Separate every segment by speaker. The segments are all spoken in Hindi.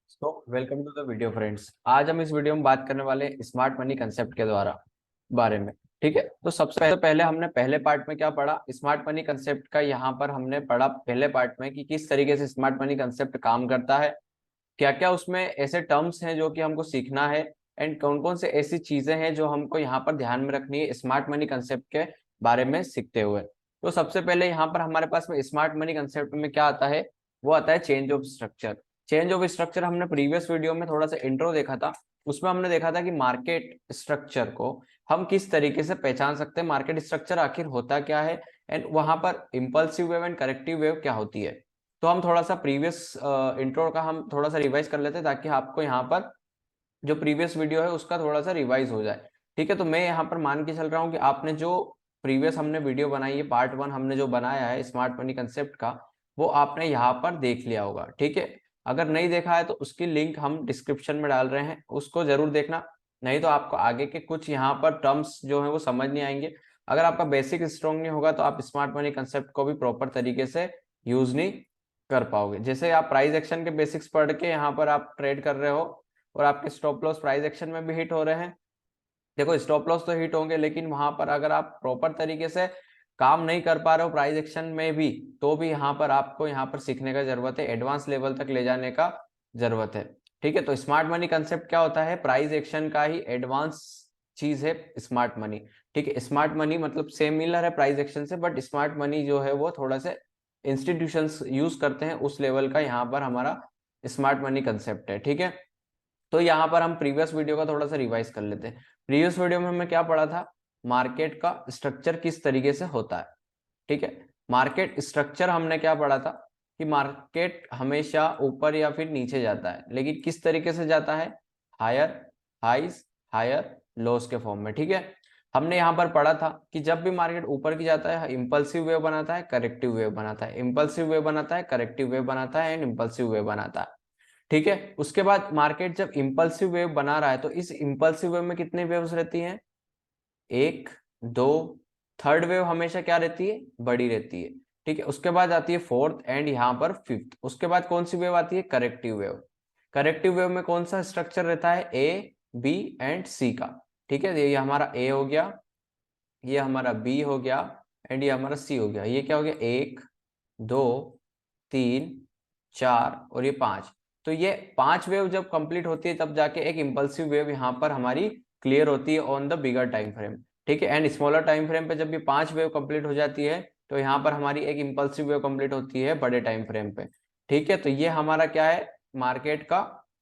Speaker 1: Welcome to the video friends. आज हम इस वीडियो में बात करने वाले स्मार्ट मनी कंसेप्ट के द्वारा बारे में। ठीक है, तो सबसे पहले हमने पहले पार्ट में क्या पढ़ा, स्मार्ट मनी कंसेप्ट का। यहाँ पर हमने पढ़ा पहले पार्ट में कि किस तरीके से स्मार्ट मनी कंसेप्ट काम करता है, क्या क्या उसमें ऐसे टर्म्स हैं जो कि हमको सीखना है, एंड कौन कौन से ऐसी चीजें हैं जो हमको यहाँ पर ध्यान में रखनी है स्मार्ट मनी कंसेप्ट के बारे में सीखते हुए। तो सबसे पहले यहाँ पर हमारे पास में स्मार्ट मनी कंसेप्ट में क्या आता है, वो आता है change of structure. Change of structure हमने प्रीवियस वीडियो में थोड़ा सा इंट्रो देखा था। उसमें हमने देखा था कि मार्केट स्ट्रक्चर को हम किस तरीके से पहचान सकते हैं, मार्केट स्ट्रक्चर आखिर होता क्या है, एंड वहां पर impulsive wave and corrective wave क्या होती है। तो हम थोड़ा सा प्रीवियस इंट्रो का हम थोड़ा सा रिवाइज कर लेते हैं ताकि आपको यहाँ पर जो प्रीवियस वीडियो है उसका थोड़ा सा रिवाइज हो जाए। ठीक है, तो मैं यहाँ पर मान के चल रहा हूँ कि आपने जो प्रीवियस हमने वीडियो बनाई है, पार्ट 1 हमने जो बनाया है स्मार्ट मनी कंसेप्ट का, वो आपने यहाँ पर देख लिया होगा। ठीक है, अगर नहीं देखा है तो उसकी लिंक हम डिस्क्रिप्शन में डाल रहे हैं, उसको जरूर देखना। नहीं तो आपको आगे के कुछ यहाँ पर टर्म्स जो है वो समझ नहीं आएंगे। अगर आपका बेसिक स्ट्रॉन्ग नहीं होगा तो आप स्मार्ट मनी कंसेप्ट को भी प्रॉपर तरीके से यूज नहीं कर पाओगे। जैसे आप प्राइस एक्शन के बेसिक्स पढ़ के यहाँ पर आप ट्रेड कर रहे हो और आपके स्टॉप लॉस प्राइस एक्शन में भी हिट हो रहे हैं। देखो, स्टॉप लॉस तो हिट होंगे, लेकिन वहां पर अगर आप प्रॉपर तरीके से काम नहीं कर पा रहे हो प्राइस एक्शन में भी, तो भी यहाँ पर आपको यहाँ पर सीखने का जरूरत है, एडवांस लेवल तक ले जाने का जरूरत है। ठीक है, तो स्मार्ट मनी कंसेप्ट क्या होता है, प्राइस एक्शन का ही एडवांस चीज है स्मार्ट मनी। ठीक है, स्मार्ट मनी मतलब सिमिलर है प्राइस एक्शन से, बट स्मार्ट मनी जो है वो थोड़ा सा इंस्टीट्यूशंस यूज करते हैं उस लेवल का यहाँ पर हमारा स्मार्ट मनी कंसेप्ट है। ठीक है, तो यहाँ पर हम प्रीवियस वीडियो का थोड़ा सा रिवाइज कर लेते हैं। प्रीवियस वीडियो में हमने क्या पढ़ा था, मार्केट का स्ट्रक्चर किस तरीके से होता है। ठीक है, मार्केट स्ट्रक्चर हमने क्या पढ़ा था कि मार्केट हमेशा ऊपर या फिर नीचे जाता है, लेकिन किस तरीके से जाता है, हायर हाइज हायर लोस के फॉर्म में। ठीक है, हमने यहाँ पर पढ़ा था कि जब भी मार्केट ऊपर की जाता है इंपल्सिव वेव बनाता है, करेक्टिव वेव बनाता है, इंपल्सिव वेव बनाता है, करेक्टिव वेव बनाता है, एंड इंपल्सिव वेव बनाता है। ठीक है, उसके बाद मार्केट जब इंपल्सिव वेव बना रहा है तो इस इंपल्सिव वेव में कितने वेव्स रहती हैं, एक, दो, थर्ड वेव हमेशा क्या रहती है, बड़ी रहती है। ठीक है, उसके बाद आती है फोर्थ एंड यहाँ पर फिफ्थ। उसके बाद कौन सी वेव आती है, करेक्टिव वेव। करेक्टिव वेव में कौन सा स्ट्रक्चर रहता है, ए बी एंड सी का। ठीक है, ये हमारा ए हो गया, ये हमारा बी हो गया, एंड ये हमारा सी हो गया। ये क्या हो गया, एक, दो, तीन, चार और ये पांच। तो ये पांच वेव जब कंप्लीट होती है तब जाके एक इंपल्सिव वेव यहाँ पर हमारी क्लियर होती है on the bigger time frame. ठीक है, एंड स्मॉलर टाइम फ्रेम पे जब ये पांच वेव कंप्लीट हो जाती है तो यहाँ पर हमारी एक इंपल्सिव वेव कंप्लीट होती है बड़े टाइम फ्रेम पे। ठीक है, तो ये हमारा क्या है, मार्केट का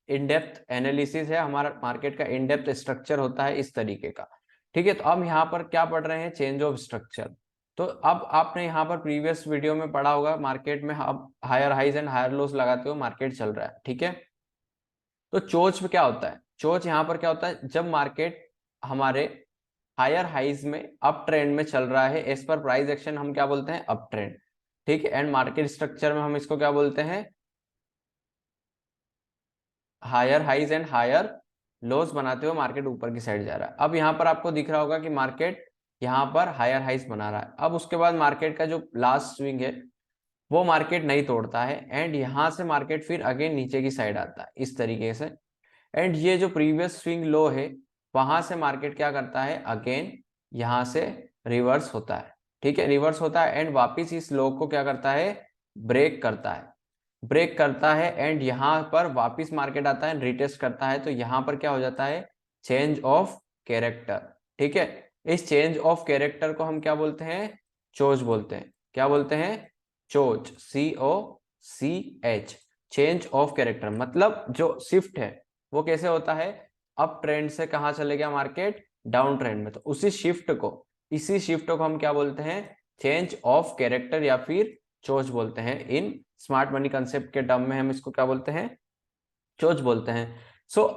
Speaker 1: इन डेप्थ एनालिसिस है, हमारा मार्केट का इन डेप्थ स्ट्रक्चर होता है इस तरीके का। ठीक है, तो अब यहाँ पर क्या पढ़ रहे हैं, चेंज ऑफ स्ट्रक्चर। तो अब आपने यहाँ पर प्रीवियस वीडियो में पढ़ा होगा, मार्केट में अब higher highs and higher lows लगाते हुए मार्केट चल रहा है। ठीक है, तो चोच में क्या होता है, चोच यहाँ पर क्या होता है, जब मार्केट हमारे हायर हाइज में अप ट्रेंड में चल रहा है, एज पर प्राइस एक्शन हम क्या बोलते हैं, अप ट्रेंड। ठीक है, एंड मार्केट स्ट्रक्चर में हम इसको क्या बोलते हैं, higher highs and higher lows बनाते हुए मार्केट ऊपर की साइड जा रहा है। अब यहाँ पर आपको दिख रहा होगा कि मार्केट यहाँ पर हायर हाइज बना रहा है। अब उसके बाद मार्केट का जो लास्ट स्विंग है वो मार्केट नहीं तोड़ता है, एंड यहाँ से मार्केट फिर अगेन नीचे की साइड आता है इस तरीके से। एंड ये जो प्रीवियस स्विंग लो है वहां से मार्केट क्या करता है, अगेन यहाँ से रिवर्स होता है। ठीक है, रिवर्स होता है एंड वापिस इस लो को क्या करता है, ब्रेक करता है, ब्रेक करता है, एंड यहाँ पर वापिस मार्केट आता है, रिटेस्ट करता है। तो यहाँ पर क्या हो जाता है, चेंज ऑफ कैरेक्टर। ठीक है, इस चेंज ऑफ कैरेक्टर को हम क्या बोलते हैं, चोच बोलते हैं। क्या बोलते हैं, चोच, COCH, चेंज ऑफ कैरेक्टर। मतलब जो शिफ्ट है वो कैसे होता है, अप ट्रेंड से कहाँ चले गया मार्केट, डाउन ट्रेंड में। तो इसी शिफ्ट को हम क्या बोलते हैं, चेंज ऑफ कैरेक्टर या फिर चोच बोलते हैं। इन स्मार्ट मनी कंसेप्ट के टर्म में हम इसको क्या बोलते हैं, चोच बोलते हैं।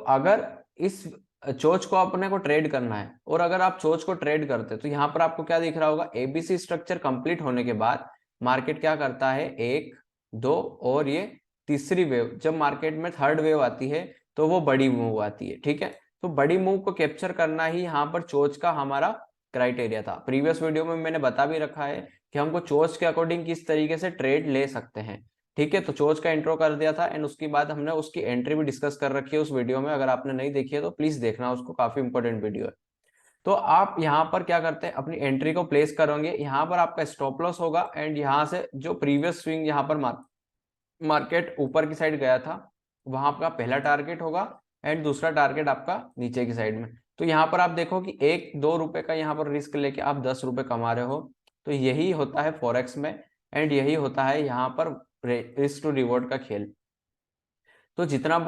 Speaker 1: अगर इस चोच को अपने को ट्रेड करना है और अगर आप चोच को ट्रेड करते हैं तो यहाँ पर आपको क्या दिख रहा होगा, ABC स्ट्रक्चर कंप्लीट होने के बाद मार्केट क्या करता है, एक, दो और ये तीसरी वेव, जब मार्केट में थर्ड वेव आती है तो वो बड़ी मूव आती है। ठीक है, तो बड़ी मूव को कैप्चर करना ही यहाँ पर चोच का हमारा क्राइटेरिया था। प्रीवियस वीडियो में मैंने बता भी रखा है कि हमको चोच के अकॉर्डिंग किस तरीके से ट्रेड ले सकते हैं। ठीक है, तो चोच का इंट्रो कर दिया था एंड उसके बाद हमने उसकी एंट्री भी डिस्कस कर रखी है उस वीडियो में। अगर आपने नहीं देखी है तो प्लीज देखना उसको, काफी इंपॉर्टेंट वीडियो है। तो आप यहाँ पर क्या करते हैं, अपनी एंट्री को प्लेस करोगे, यहाँ पर आपका स्टॉप लॉस होगा एंड यहाँ से जो प्रीवियस स्विंग यहाँ पर मार्केट ऊपर की साइड गया था वहां आपका पहला टारगेट होगा एंड दूसरा टारगेट आपका नीचे की साइड में। तो यहाँ पर आप देखो कि 1-2 रुपए का यहाँ पर रिस्क लेके आप 10 रुपए कमा रहे हो। तो यही होता है फॉरेक्स में एंड यही होता है यहाँ पर रिस्क टू रिवॉर्ड का खेल। तो जितना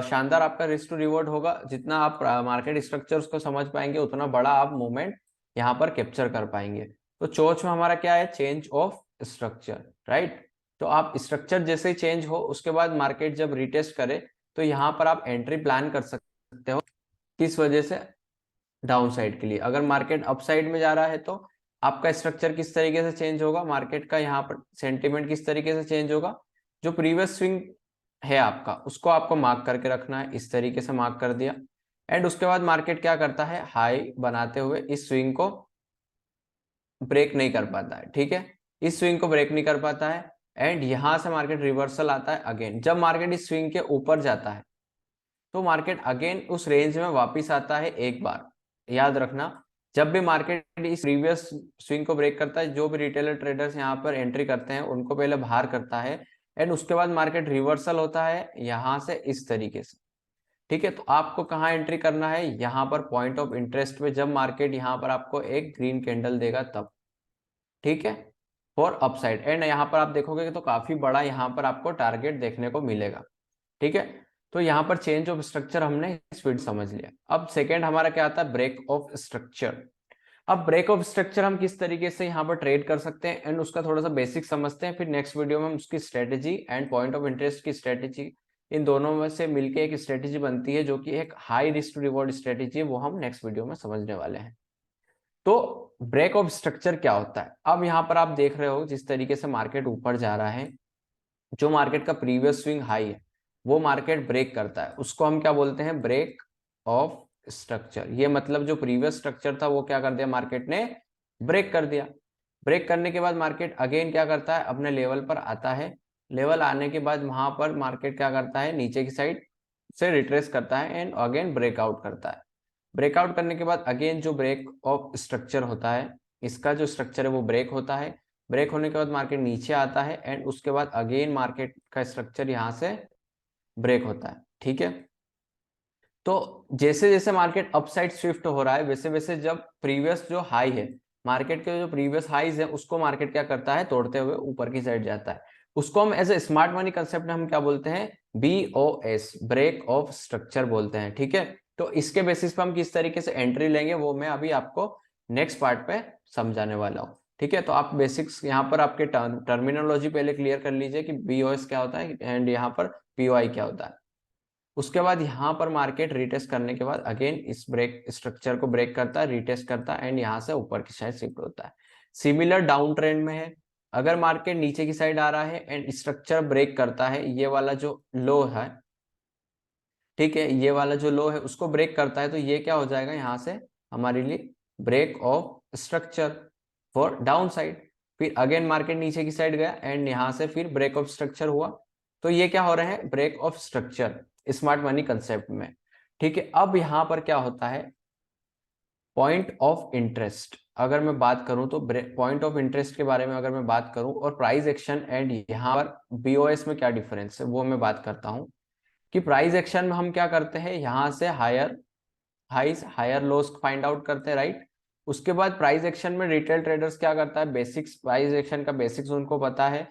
Speaker 1: शानदार आपका रिस्क टू रिवॉर्ड होगा, जितना आप मार्केट स्ट्रक्चर्स को समझ पाएंगे, उतना बड़ा आप मूवमेंट यहाँ पर कैप्चर कर पाएंगे। तो चोच में हमारा क्या है, चेंज ऑफ स्ट्रक्चर, राइट। तो आप स्ट्रक्चर जैसे ही चेंज हो उसके बाद मार्केट जब रिटेस्ट करे तो यहाँ पर आप एंट्री प्लान कर सकते हो। किस वजह से, डाउन साइड के लिए। अगर मार्केट अप साइड में जा रहा है तो आपका स्ट्रक्चर किस तरीके से चेंज होगा, मार्केट का यहाँ पर सेंटिमेंट किस तरीके से चेंज होगा, जो प्रीवियस स्विंग है आपका उसको आपको मार्क करके रखना है। इस तरीके से मार्क कर दिया एंड उसके बाद मार्केट क्या करता है, हाई बनाते हुए इस स्विंग को ब्रेक नहीं कर पाता है। ठीक है, इस स्विंग को ब्रेक नहीं कर पाता है एंड यहां से मार्केट रिवर्सल आता है अगेन। जब मार्केट इस स्विंग के ऊपर जाता है तो मार्केट अगेन उस रेंज में वापस आता है एक बार। याद रखना, जब भी मार्केट इस प्रीवियस स्विंग को ब्रेक करता है, जो भी रिटेलर ट्रेडर्स यहाँ पर एंट्री करते हैं उनको पहले बाहर करता है एंड उसके बाद मार्केट रिवर्सल होता है यहाँ से इस तरीके से। ठीक है, तो आपको कहाँ एंट्री करना है, यहाँ पर पॉइंट ऑफ इंटरेस्ट पे, जब मार्केट यहाँ पर आपको एक ग्रीन कैंडल देगा तब। ठीक है, फॉर अपसाइड एंड यहाँ पर आप देखोगे तो काफी बड़ा यहाँ पर आपको टारगेट देखने को मिलेगा। ठीक है, तो यहाँ पर चेंज ऑफ स्ट्रक्चर हमने स्पीड समझ लिया। अब सेकेंड हमारा क्या आता है, ब्रेक ऑफ स्ट्रक्चर। अब ब्रेक ऑफ स्ट्रक्चर हम किस तरीके से यहाँ पर ट्रेड कर सकते हैं एंड उसका थोड़ा सा बेसिक समझते हैं, फिर नेक्स्ट वीडियो में हम उसकी strategy and point of interest की स्ट्रेटेजी, इन दोनों में से मिलकर एक स्ट्रेटेजी बनती है जो कि एक हाई रिस्क रिवॉर्ड स्ट्रेटेजी है, वो हम नेक्स्ट वीडियो में समझने वाले हैं। तो ब्रेक ऑफ स्ट्रक्चर क्या होता है, अब यहाँ पर आप देख रहे हो जिस तरीके से मार्केट ऊपर जा रहा है, जो मार्केट का प्रीवियस स्विंग हाई है वो मार्केट ब्रेक करता है, उसको हम क्या बोलते हैं, ब्रेक ऑफ स्ट्रक्चर। ये मतलब जो प्रीवियस स्ट्रक्चर था वो क्या कर दिया, मार्केट ने ब्रेक कर दिया। ब्रेक करने के बाद मार्केट अगेन क्या करता है, अपने लेवल पर आता है। लेवल आने के बाद वहां पर मार्केट क्या करता है, नीचे की साइड से रिट्रेस करता है एंड अगेन ब्रेकआउट करता है। ब्रेकआउट करने के बाद अगेन जो ब्रेक ऑफ स्ट्रक्चर होता है, इसका जो स्ट्रक्चर है वो ब्रेक होता है। ब्रेक होने के बाद मार्केट नीचे आता है एंड उसके बाद अगेन मार्केट का स्ट्रक्चर यहाँ से ब्रेक होता है। ठीक है, तो जैसे जैसे मार्केट अपसाइड स्विफ्ट हो रहा है वैसे वैसे जब प्रीवियस जो हाई है, मार्केट के जो प्रीवियस हाईज है उसको मार्केट क्या करता है, तोड़ते हुए ऊपर की साइड जाता है। उसको हम as a smart money concept में हम क्या बोलते हैं, BOS, ब्रेक ऑफ स्ट्रक्चर बोलते हैं। ठीक है, तो इसके बेसिस पे हम किस तरीके से एंट्री लेंगे वो मैं अभी आपको नेक्स्ट पार्ट पे समझाने वाला हूँ। ठीक है, तो आप बेसिक्स यहाँ पर आपके टर्मिनोलॉजी पहले क्लियर कर लीजिए कि BOS क्या होता है एंड यहाँ पर POI क्या होता है। उसके बाद यहाँ पर मार्केट रिटेस्ट करने के बाद अगेन इस ब्रेक स्ट्रक्चर को ब्रेक करता है, रिटेस्ट करता है एंड यहाँ से ऊपर की साइड शिफ्ट होता है। सिमिलर डाउन ट्रेंड में है, अगर मार्केट नीचे की साइड आ रहा है एंड स्ट्रक्चर ब्रेक करता है, ये वाला जो लो है, ठीक है, ये वाला जो लो है उसको ब्रेक करता है, तो ये क्या हो जाएगा, यहाँ से हमारे लिए break of structure for down side. फिर अगेन मार्केट नीचे की साइड गया एंड यहाँ से फिर ब्रेक ऑफ स्ट्रक्चर हुआ, तो ये क्या हो रहे हैं, break of structure smart money concept में। ठीक है, अब यहाँ पर क्या होता है, पॉइंट ऑफ इंटरेस्ट। अगर मैं बात करूं तो पॉइंट ऑफ इंटरेस्ट के बारे में अगर मैं बात करूं और प्राइस एक्शन एंड यहाँ पर BOS में क्या डिफरेंस है वो मैं बात करता हूं। कि प्राइस एक्शन में हम क्या करते हैं, यहाँ से higher highs higher lows find out करते हैं, राइट। उसके बाद प्राइस एक्शन में रिटेल ट्रेडर्स क्या करता है, बेसिक्स, प्राइस एक्शन का बेसिक्स उनको पता है।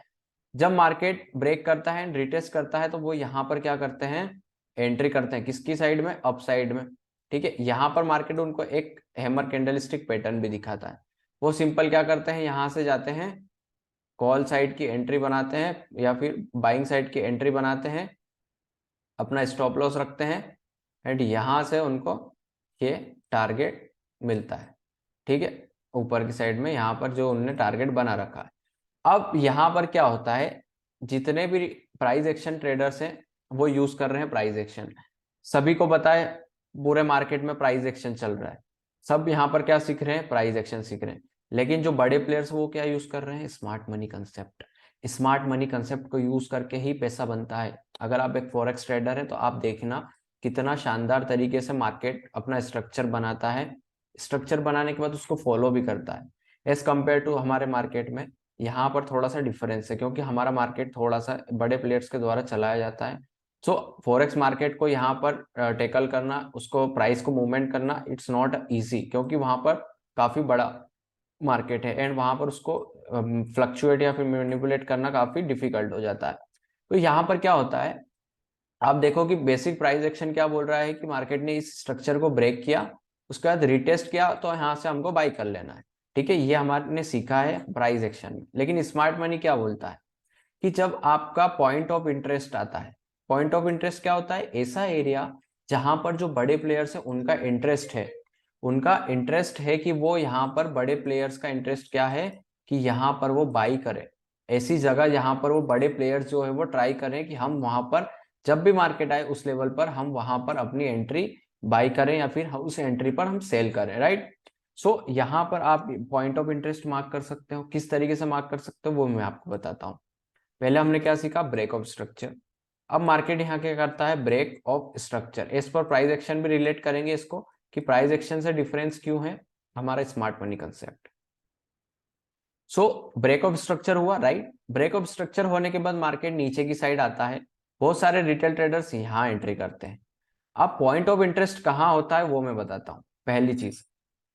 Speaker 1: जब मार्केट ब्रेक करता है एंड रिटेस्ट करता है तो वो यहाँ पर क्या करते हैं, एंट्री करते हैं किसकी साइड में, अप साइड में। ठीक है, यहाँ पर मार्केट उनको एक हैमर कैंडलस्टिक पैटर्न भी दिखाता है। वो सिंपल क्या करते हैं, यहाँ से जाते हैं कॉल साइड की एंट्री बनाते हैं या फिर बाइंग साइड की एंट्री बनाते हैं, अपना स्टॉप लॉस रखते हैं एंड यहाँ से उनको ये टारगेट मिलता है। ठीक है, ऊपर की साइड में यहाँ पर जो उन्होंने टारगेट बना रखा है। अब यहाँ पर क्या होता है, जितने भी प्राइस एक्शन ट्रेडर्स हैं वो यूज कर रहे हैं प्राइस एक्शन। सभी को पता है पूरे मार्केट में प्राइस एक्शन चल रहा है, सब यहाँ पर क्या सीख रहे हैं, प्राइस एक्शन सीख रहे हैं। लेकिन जो बड़े प्लेयर्स वो क्या यूज कर रहे हैं, smart money concept. Smart money concept को यूज करके ही पैसा बनता है। अगर आप एक फॉरेक्स ट्रेडर है तो आप देखना कितना शानदार तरीके से मार्केट अपना स्ट्रक्चर बनाता है, स्ट्रक्चर बनाने के बाद उसको फॉलो भी करता है एज कम्पेयर टू हमारे मार्केट में। यहाँ पर थोड़ा सा डिफरेंस है क्योंकि हमारा मार्केट थोड़ा सा बड़े प्लेयर्स के द्वारा चलाया जाता है। सो फॉरेक्स मार्केट को यहाँ पर टेकल करना, उसको प्राइस को मूवमेंट करना, इट्स नॉट इजी क्योंकि वहां पर काफी बड़ा मार्केट है एंड वहां पर उसको फ्लक्चुएट या फिर मैनिपुलेट करना काफी डिफिकल्ट हो जाता है। तो यहाँ पर क्या होता है, आप देखो कि बेसिक प्राइस एक्शन क्या बोल रहा है कि मार्केट ने इस स्ट्रक्चर को ब्रेक किया, उसके बाद रिटेस्ट किया तो यहाँ से हमको बाई कर लेना है। ठीक है, ये हमारे सीखा है प्राइस एक्शन में। लेकिन स्मार्ट मनी क्या बोलता है कि जब आपका पॉइंट ऑफ इंटरेस्ट आता है, पॉइंट ऑफ इंटरेस्ट क्या होता है, ऐसा एरिया जहां पर जो बड़े प्लेयर्स है उनका इंटरेस्ट है, उनका इंटरेस्ट है कि वो यहाँ पर बड़े प्लेयर्स का इंटरेस्ट क्या है कि यहाँ पर वो बाई करे। ऐसी जगह जहां पर वो बड़े प्लेयर्स जो है वो ट्राई करें कि हम वहां पर जब भी मार्केट आए उस लेवल पर हम वहां पर अपनी एंट्री बाई करें या फिर उस एंट्री पर हम सेल करें, राइट। सो यहाँ पर आप पॉइंट ऑफ इंटरेस्ट मार्क कर सकते हो। किस तरीके से मार्क कर सकते हो वो मैं आपको बताता हूँ। पहले हमने क्या सीखा, ब्रेक ऑफ स्ट्रक्चर। अब मार्केट यहाँ क्या करता है, ब्रेक ऑफ स्ट्रक्चर। इस पर प्राइस एक्शन भी रिलेट करेंगे इसको कि प्राइस एक्शन से डिफरेंस क्यों है हमारा smart money concept. So break of structure हुआ, राइट। ब्रेक ऑफ स्ट्रक्चर होने के बाद मार्केट नीचे की साइड आता है, बहुत सारे रिटेल ट्रेडर्स यहाँ एंट्री करते हैं। अब पॉइंट ऑफ इंटरेस्ट कहाँ होता है वो मैं बताता हूँ। पहली चीज,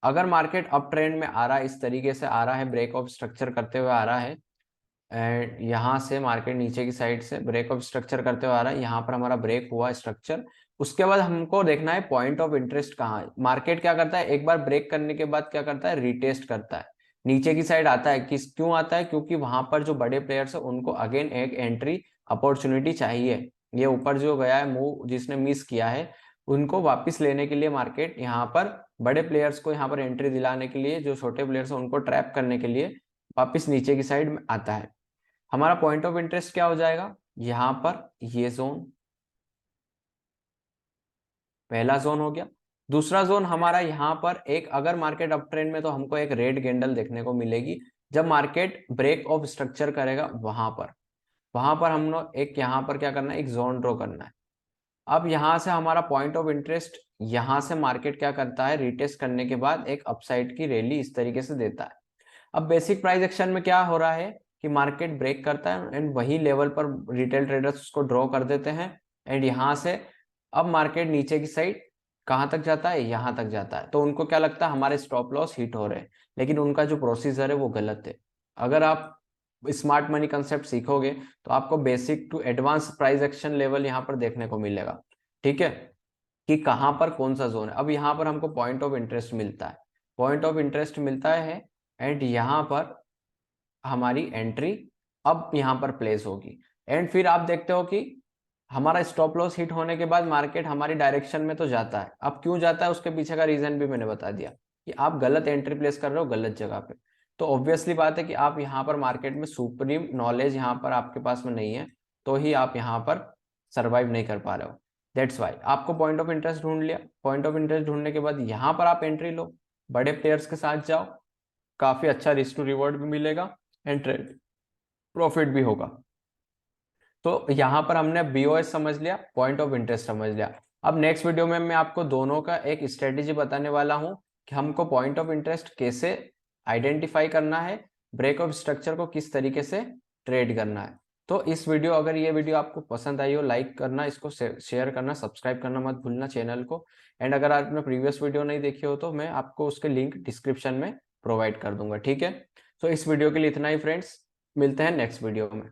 Speaker 1: अगर मार्केट अप ट्रेंड में आ रहा है, इस तरीके से आ रहा है, ब्रेक ऑफ स्ट्रक्चर करते हुए आ रहा है एंड यहाँ से मार्केट नीचे की साइड से ब्रेक ऑफ स्ट्रक्चर करते हुए आ रहा है, यहाँ पर हमारा ब्रेक हुआ स्ट्रक्चर। उसके बाद हमको देखना है पॉइंट ऑफ इंटरेस्ट कहाँ है। मार्केट क्या करता है, एक बार ब्रेक करने के बाद क्या करता है, रिटेस्ट करता है, नीचे की साइड आता है। किस क्यों आता है, क्योंकि वहां पर जो बड़े प्लेयर्स है उनको अगेन एक एंट्री अपॉर्चुनिटी चाहिए। ये ऊपर जो गया है मूव जिसने मिस किया है उनको वापस लेने के लिए मार्केट यहाँ पर बड़े प्लेयर्स को यहाँ पर एंट्री दिलाने के लिए, जो छोटे प्लेयर्स है उनको ट्रैप करने के लिए वापस नीचे की साइड में आता है। हमारा पॉइंट ऑफ इंटरेस्ट क्या हो जाएगा, यहां पर ये जोन पहला जोन हो गया। दूसरा जोन हमारा यहाँ पर एक, अगर मार्केट अप ट्रेंड में तो हमको एक रेड कैंडल देखने को मिलेगी जब मार्केट ब्रेक ऑफ स्ट्रक्चर करेगा। वहां पर हम लोग एक यहाँ पर क्या करना है, एक जोन ड्रॉ करना है। अब यहाँ से हमारा पॉइंट ऑफ इंटरेस्ट, यहाँ से मार्केट क्या करता है, रिटेस्ट करने के बाद एक अपसाइड की रैली इस तरीके से देता है। अब बेसिक प्राइस एक्शन में क्या हो रहा है कि मार्केट ब्रेक करता है एंड वही लेवल पर रिटेल ट्रेडर्स उसको ड्रॉ कर देते हैं एंड यहाँ से अब मार्केट नीचे की साइड कहाँ तक जाता है, यहाँ तक जाता है। तो उनको क्या लगता है हमारे स्टॉप लॉस हिट हो रहे हैं, लेकिन उनका जो प्रोसीजर है वो गलत है। अगर आप स्मार्ट मनी कंसेप्ट सीखोगे तो आपको basic to advance price action level यहाँ पर देखने को मिलेगा। ठीक है, कि कहाँ पर कौन सा जोन है। अब यहाँ पर हमको पॉइंट ऑफ इंटरेस्ट मिलता है, पॉइंट ऑफ इंटरेस्ट मिलता है एंड यहाँ पर हमारी एंट्री अब यहाँ पर प्लेस होगी। एंड फिर आप देखते हो कि हमारा स्टॉप लॉस हिट होने के बाद मार्केट हमारी डायरेक्शन में तो जाता है। अब क्यों जाता है उसके पीछे का रीजन भी मैंने बता दिया कि आप गलत एंट्री प्लेस कर रहे हो गलत जगह पे। तो ऑब्वियसली बात है कि आप यहाँ पर मार्केट में सुप्रीम नॉलेज यहाँ पर आपके पास में नहीं है, तो ही आप यहाँ पर सर्वाइव नहीं कर पा रहे हो। दैट्स वाई आपको पॉइंट ऑफ इंटरेस्ट ढूंढ लिया, पॉइंट ऑफ इंटरेस्ट ढूंढने के बाद यहाँ पर आप एंट्री लो, बड़े प्लेयर्स के साथ जाओ, काफी अच्छा रिस्क टू रिवॉर्ड भी मिलेगा एंड ट्रेड प्रॉफिट भी होगा। तो यहाँ पर हमने बीओएस समझ लिया, पॉइंट ऑफ इंटरेस्ट समझ लिया। अब नेक्स्ट वीडियो में मैं आपको दोनों का एक स्ट्रेटेजी बताने वाला हूँ कि हमको पॉइंट ऑफ इंटरेस्ट कैसे आइडेंटिफाई करना है, ब्रेक ऑफ स्ट्रक्चर को किस तरीके से ट्रेड करना है। तो इस वीडियो, अगर ये वीडियो आपको पसंद आई हो, लाइक करना, इसको शेयर करना, सब्सक्राइब करना मत भूलना चैनल को। एंड अगर आपने प्रीवियस वीडियो नहीं देखी हो तो मैं आपको उसके लिंक डिस्क्रिप्शन में प्रोवाइड कर दूंगा। ठीक है, तो इस वीडियो के लिए इतना ही फ्रेंड्स, मिलते हैं नेक्स्ट वीडियो में।